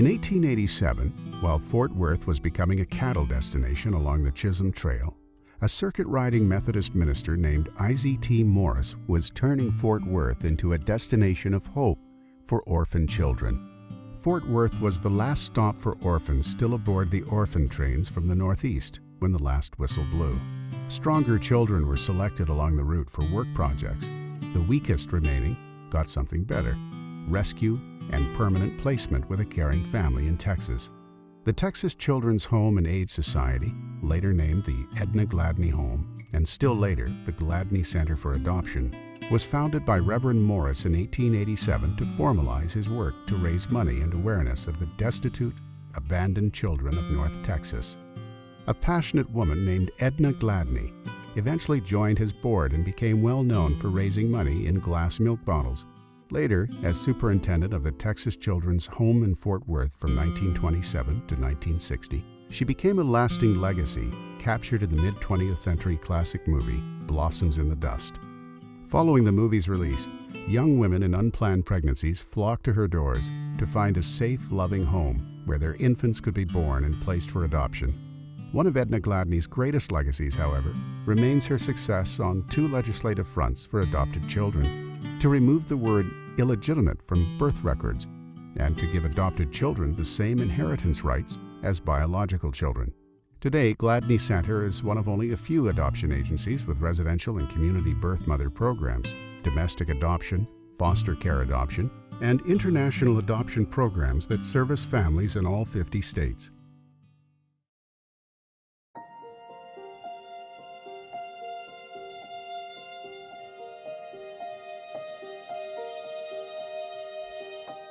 In 1887, while Fort Worth was becoming a cattle destination along the Chisholm Trail, a circuit-riding Methodist minister named Isaac T. Morris was turning Fort Worth into a destination of hope for orphan children. Fort Worth was the last stop for orphans still aboard the orphan trains from the Northeast when the last whistle blew. Stronger children were selected along the route for work projects. The weakest remaining got something better: rescue and permanent placement with a caring family in Texas. The Texas Children's Home and Aid Society, later named the Edna Gladney Home, and still later the Gladney Center for Adoption, was founded by Reverend Morris in 1887 to formalize his work to raise money and awareness of the destitute, abandoned children of North Texas. A passionate woman named Edna Gladney eventually joined his board and became well known for raising money in glass milk bottles. Later, as superintendent of the Texas Children's Home in Fort Worth from 1927 to 1960, she became a lasting legacy captured in the mid-20th century classic movie Blossoms in the Dust. Following the movie's release, young women in unplanned pregnancies flocked to her doors to find a safe, loving home where their infants could be born and placed for adoption. One of Edna Gladney's greatest legacies, however, remains her success on 2 legislative fronts for adopted children: to remove the word illegitimate from birth records and to give adopted children the same inheritance rights as biological children. Today, Gladney Center is one of only a few adoption agencies with residential and community birth mother programs, domestic adoption, foster care adoption, and international adoption programs that service families in all 50 states.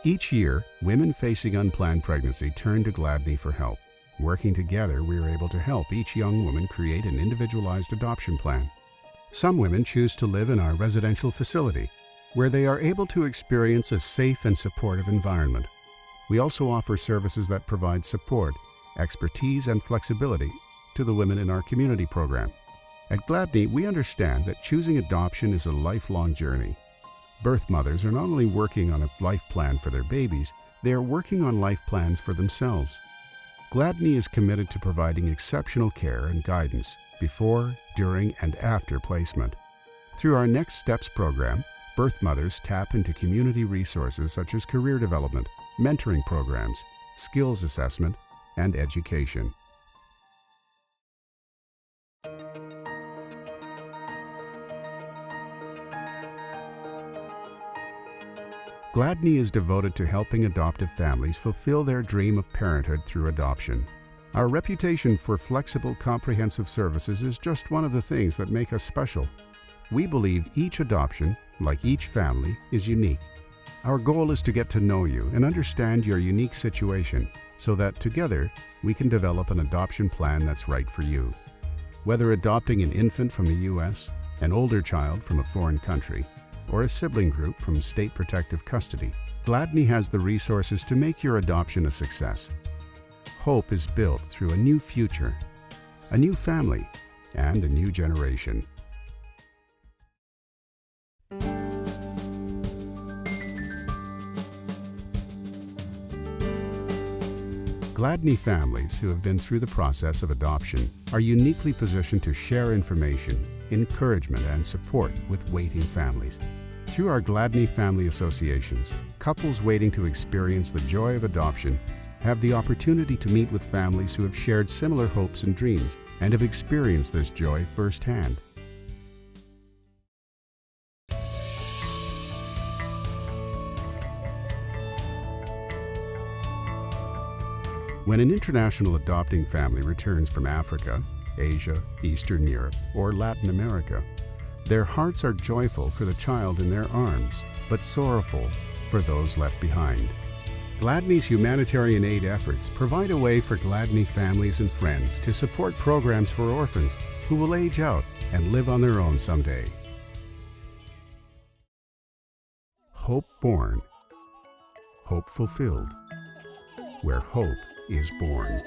Each year, women facing unplanned pregnancy turn to Gladney for help. Working together, we are able to help each young woman create an individualized adoption plan. Some women choose to live in our residential facility, where they are able to experience a safe and supportive environment. We also offer services that provide support, expertise, and flexibility to the women in our community program. At Gladney, we understand that choosing adoption is a lifelong journey. Birth mothers are not only working on a life plan for their babies, they are working on life plans for themselves. Gladney is committed to providing exceptional care and guidance before, during, and after placement. Through our Next Steps program, birth mothers tap into community resources such as career development, mentoring programs, skills assessment, and education. Gladney is devoted to helping adoptive families fulfill their dream of parenthood through adoption. Our reputation for flexible, comprehensive services is just one of the things that make us special. We believe each adoption, like each family, is unique. Our goal is to get to know you and understand your unique situation so that together we can develop an adoption plan that's right for you. Whether adopting an infant from the U.S., an older child from a foreign country, or a sibling group from state protective custody, Gladney has the resources to make your adoption a success. Hope is built through a new future, a new family, and a new generation. Gladney families who have been through the process of adoption are uniquely positioned to share information, encouragement, and support with waiting families. Through our Gladney Family Associations, couples waiting to experience the joy of adoption have the opportunity to meet with families who have shared similar hopes and dreams and have experienced this joy firsthand. When an international adopting family returns from Africa, Asia, Eastern Europe, or Latin America, their hearts are joyful for the child in their arms, but sorrowful for those left behind. Gladney's humanitarian aid efforts provide a way for Gladney families and friends to support programs for orphans who will age out and live on their own someday. Hope born, hope fulfilled, where hope is born.